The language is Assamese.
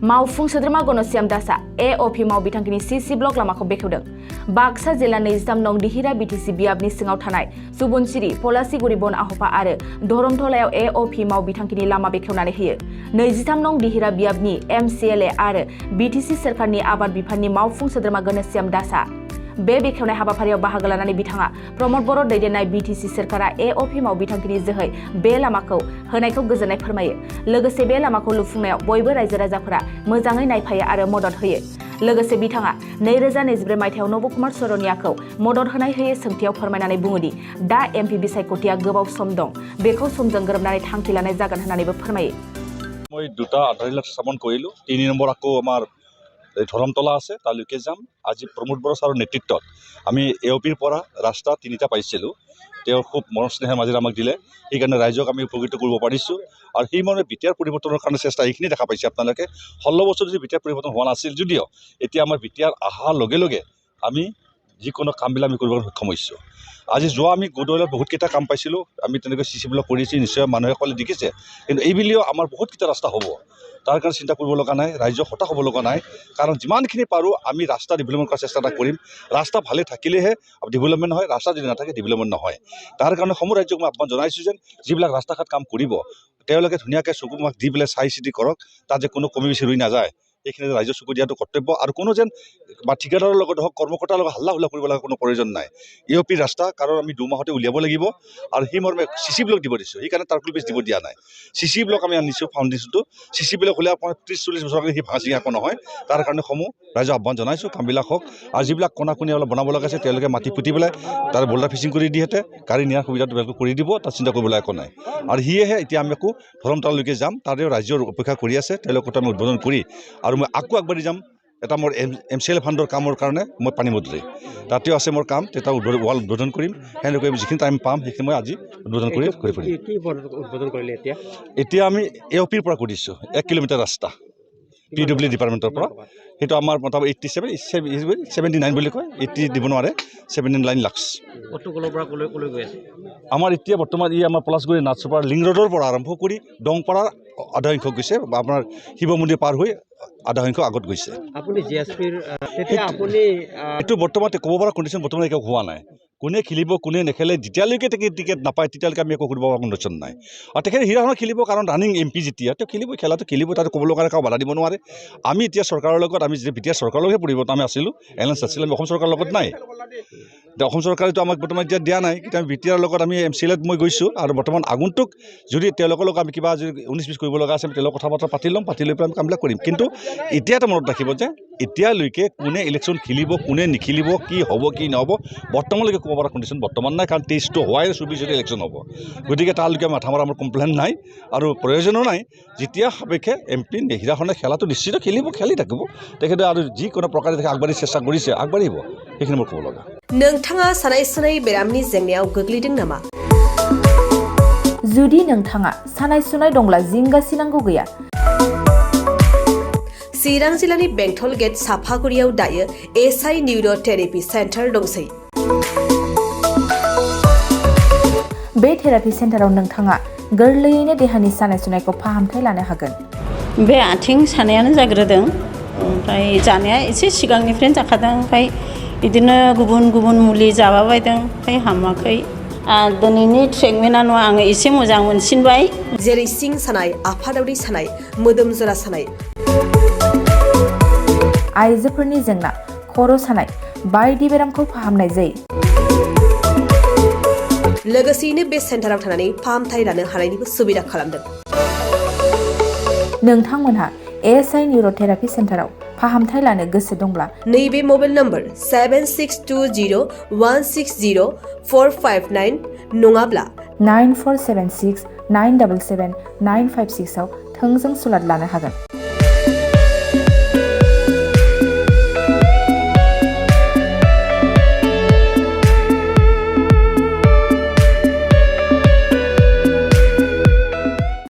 मावफुं सोद्रोमा गणश्याम दासआ एअपि मावबिथांखिनि सीसी ब्लक लामाखौ बेखेवदों। बाक्सा जिल्ला 23 नं दिहिरा बिटिसि बियाबनि सिङाव थानाय सुबुनसिरि पलासिगुरि बन आहपा आरो धरमतलायाव एअपि मावबिथांखिनि लामा बेखेवनानै होयो। 23 नं दिहिरा बियाबनि एमसिएलए आरो बिटिसि सोरखारनि आबाद बिफाननि मावफुं सोद्रोमा गणश्याम दासआ बे बेखेवनाय हाबाफारियाव बाहागो लानानै बिथाङा प्रमद बर' दैदेननाय बिटिसि सोरखारा एअपि मावबिथांखिनि जोहै बे लामाखौ होनायखौ गोजोननाय फोरमायो। लोगोसे बे लामाखौ लुफुंनायाव बयबो रायजो राजाफोरा मोजाङै नायफायो आरो मदद होयो। लोगोसे बिथाङा 2024 मायथाइयाव नबकुमार सरनियाखौ मदद होनाय होयै सोंथियाव फोरमायनानै बुङोदि दा एमपि बिसायख'थिया गोबाव सम दं, बेखौ समजों गोरोबनानै थांखि लानाय जागोन होननानैबो फोरमायो। মই দুটা আধাৰিলাখ স্থাপন কৰিলোঁ। 3 নম্বৰ আকৌ আমাৰ ধৰমতলা আছে, তালৈকে যাম। আজি প্ৰমোদ বৰা ছাৰৰ নেতৃত্বত আমি এঅপিৰ পৰা ৰাস্তা 3টা পাইছিলোঁ। তেওঁ খুব মৰম স্নেহে মাজেৰে আমাক দিলে, সেইকাৰণে ৰাইজক আমি উপকৃত কৰিব পাৰিছোঁ। আৰু সেই মৰ্মে বিটিআৰ পৰিৱৰ্তনৰ কাৰণে চেষ্টা এইখিনি দেখা পাইছে আপোনালোকে। 16 বছৰ যদি বিটিআৰ পৰিৱৰ্তন হোৱা নাছিল যদিও এতিয়া আমাৰ বিটিআৰ অহাৰ লগে লগে আমি যিকোনো কামবিলাক আমি কৰিবলৈ সক্ষম হৈছোঁ। আজি যোৱা আমি গোদৈলত বহুতকেইটা কাম পাইছিলোঁ, আমি তেনেকৈ চিচি ব্লক কৰিছোঁ, নিশ্চয় মানুহে সকলে দেখিছে। কিন্তু এইবুলিও আমাৰ বহুতকেইটা ৰাস্তা হ'ব, তাৰ কাৰণে চিন্তা কৰিব লগা নাই, ৰাইজক হতাশ হ'ব লগা নাই। কাৰণ যিমানখিনি পাৰোঁ আমি ৰাস্তা ডেভেলপমেণ্ট কৰাৰ চেষ্টা এটা কৰিম। ৰাস্তা ভালে থাকিলেহে ডেভেলপমেণ্ট হয়, ৰাস্তা যদি নাথাকে ডেভেলপমেণ্ট নহয়। তাৰ কাৰণে সমূহ ৰাজ্যক মই আহ্বান জনাইছোঁ যেন যিবিলাক ৰাস্তা ঘাট কাম কৰিব তেওঁলোকে ধুনীয়াকৈ চকু মুখ দি পেলাই চাই চিতি কৰক, তাত যে কোনো কমি বেছি ৰৈ নাযায় এইখিনি ৰাইজৰ চকু দিয়াটো কৰ্তব্য। আৰু কোনো যেন বা ঠিকাদাৰৰ লগত হওক কৰ্মকৰ্তাৰ লগত হাল্লা হুল্লা কৰিব লগা কোনো প্ৰয়োজন নাই। এঅপিৰ ৰাস্তা কাৰণ আমি 2 মাহতে উলিয়াব লাগিব। আৰু সেই মৰ্মে চিচি ব্লক দিব দিছোঁ, সেইকাৰণে টাৰ্কুল বেছ দিব দিয়া নাই। চিচি ব্লক আমি আনিছোঁ ফাউণ্ডেশ্যনটো। চিচি ব্লক হ'লে আপোনাৰ 30-40 বছৰ সি ভাঙা চিঙা একো নহয়। তাৰ কাৰণে সমূহ ৰাইজক আহ্বান জনাইছোঁ কামবিলাক হওক। আৰু যিবিলাক কণা কণি অলপ বনাব লগা আছে তেওঁলোকে মাটি পুতি পেলাই তাৰ বোল্ডাৰ ফিচিং কৰি দিয়েতে গাড়ী নিয়াৰ সুবিধাটো বেলেগ কৰি দিব, তাত চিন্তা কৰিবলৈ একো নাই। আৰু সিয়েহে এতিয়া আমি আকৌ ধৰমতলালৈকে যাম, তাতেও ৰাইজৰ অপেক্ষা কৰি আছে, তেওঁলোকক আমি উদ্বোধন কৰি আৰু মই আকৌ আগবাঢ়ি যাম। এটা মোৰ এমচিএলএ ফাণ্ডৰ কামৰ কাৰণে মই পানী মদলি তাতেও আছে মোৰ কাম, তেতিয়া ৱাল উদ্বোধন কৰিম। সেনেকৈ যিখিনি টাইম পাম সেইখিনি মই আজি উদ্বোধন কৰি পৰিম। এতিয়া আমি এঅপিৰ পৰা কৰিছোঁ 1 কিলোমিটাৰ ৰাস্তা PWD ডিপাৰ্টমেণ্টৰ পৰা। সেইটো আমাৰ মোটামুটি 79 বুলি কয়, 80 দিব নোৱাৰে, 79 লাখ। আমাৰ এতিয়া বৰ্তমান আমাৰ পলাশগুৰি নাথচুপাৰ লিং ৰোডৰ পৰা আৰম্ভ কৰি দংপাৰাৰ আধা সংখ্যক গৈছে, বা আপোনাৰ শিৱ মন্দিৰ পাৰ হৈ আধা সংখ্যক আগত গৈছে। এইটো বৰ্তমান ক'ব পৰা কণ্ডিশ্যন বৰ্তমান একো হোৱা নাই। কোনে খেলিব কোনে নেখেলে যেতিয়ালৈকে টিকেট নাপায় তেতিয়ালৈকে আমি একো কৰিব পৰা কণ্ডিশ্যন নাই। আৰু তেখেতে হিৰাখনত খেলিব, কাৰণ ৰানিং এমপি যেতিয়া তেওঁ খেলিব, খেলাটো খেলিব, তাতে ক'বলৈ কাৰণে কাকো বাধা দিব নোৱাৰে। আমি এতিয়া চৰকাৰৰ লগত আমি যেতিয়া বিটিআৰ চৰকাৰৰ লগতহে পৰিৱৰ্তন আমি আছিলোঁ, এলায়েন্স আছিলোঁ, আমি অসম চৰকাৰৰ লগত নাই। অসম চৰকাৰেতো আমাক বৰ্তমান এতিয়া দিয়া নাই, কিন্তু আমি বিটিআৰ লগত আমি এমচিএলএত মই গৈছোঁ। আৰু বৰ্তমান আগন্তুক যদি তেওঁলোকৰ লগত আমি কিবা যদি 19-20 কৰিব লগা আছে আমি তেওঁলোকৰ কথা বতৰা পাতি ল'ম, পাতি লৈ পেলাই আমি কামবিলাক কৰিম। কিন্তু এতিয়া এটা মনত ৰাখিব যে এতিয়ালৈকে কোনে ইলেকশ্যন খেলিব কোনে নিখেলিব, কি হ'ব কি নহ'ব বৰ্তমানলৈকে ক'ব পৰা কণ্ডিশ্যন বৰ্তমান নাই। কাৰণ 23টো হোৱাই 24 ইলেকশ্যন হ'ব, গতিকে তালৈকে মাথা মাৰা আমাৰ কমপ্লেইন নাই আৰু প্ৰয়োজনো নাই। যেতিয়া সাপেক্ষে এমপি হিৰাখনে খেলাটো নিশ্চিত খেলিব, খেলি থাকিব তেখেতে, আৰু যিকোনো প্ৰকাৰে আগবাঢ়ি চেষ্টা কৰিছে আগবাঢ়িব, সেইখিনি মোৰ ক'ব লগা। नोंथाङा सानाय सुनाय बेरामनि जेंनायाव गोग्लैदों नामा? जुदि नोंथाङा सानाय सुनाय दंब्ला जिंगासिनांगौ गैया। चिरां जिल्लानि बेंटल गेट साफागुरियाव दायो एसआइ निउर' थेरापि सेन्टार दंसै। बे थेरापि सेन्टाराव नोंथाङा गोरलैयैनो देहानि सानाय सुनायखौ फाहामथाय लानो हागोन। बे आथिं सानायानो जाग्रोदों, ओमफ्राय जानाया एसे सिगांनिफ्रायनो जाखादों, ओमफ्राय बिदिनो गुबुन गुबुन मुलि जाबाबायदों, ओमफ्राय हामाखै। दिनैनि ट्रिटमेन्टआनो आङो एसे मोजां मोनसिनबाय। जेरै सिं सानाय, आफादावरि सानाय, मोदोम जरा सानाय, आइजोफोरनि जेंना, खर' सानाय बायदि बेरामखौ फाहामनाय जायो। लोगोसेयैनो बे सेन्टाराव थानानै फाहामथाय लानो हानायनिबो सुबिदा खालामदों। नोंथांमोनहा एसआइ निउर' थेरापि सेन्टाराव फाहामथाय लानो गोसो दंब्ला नैबे मबाइल नम्बर 7620160459 नङाब्ला 9476977956 आव थोंजों सुलाद लानो हागोन।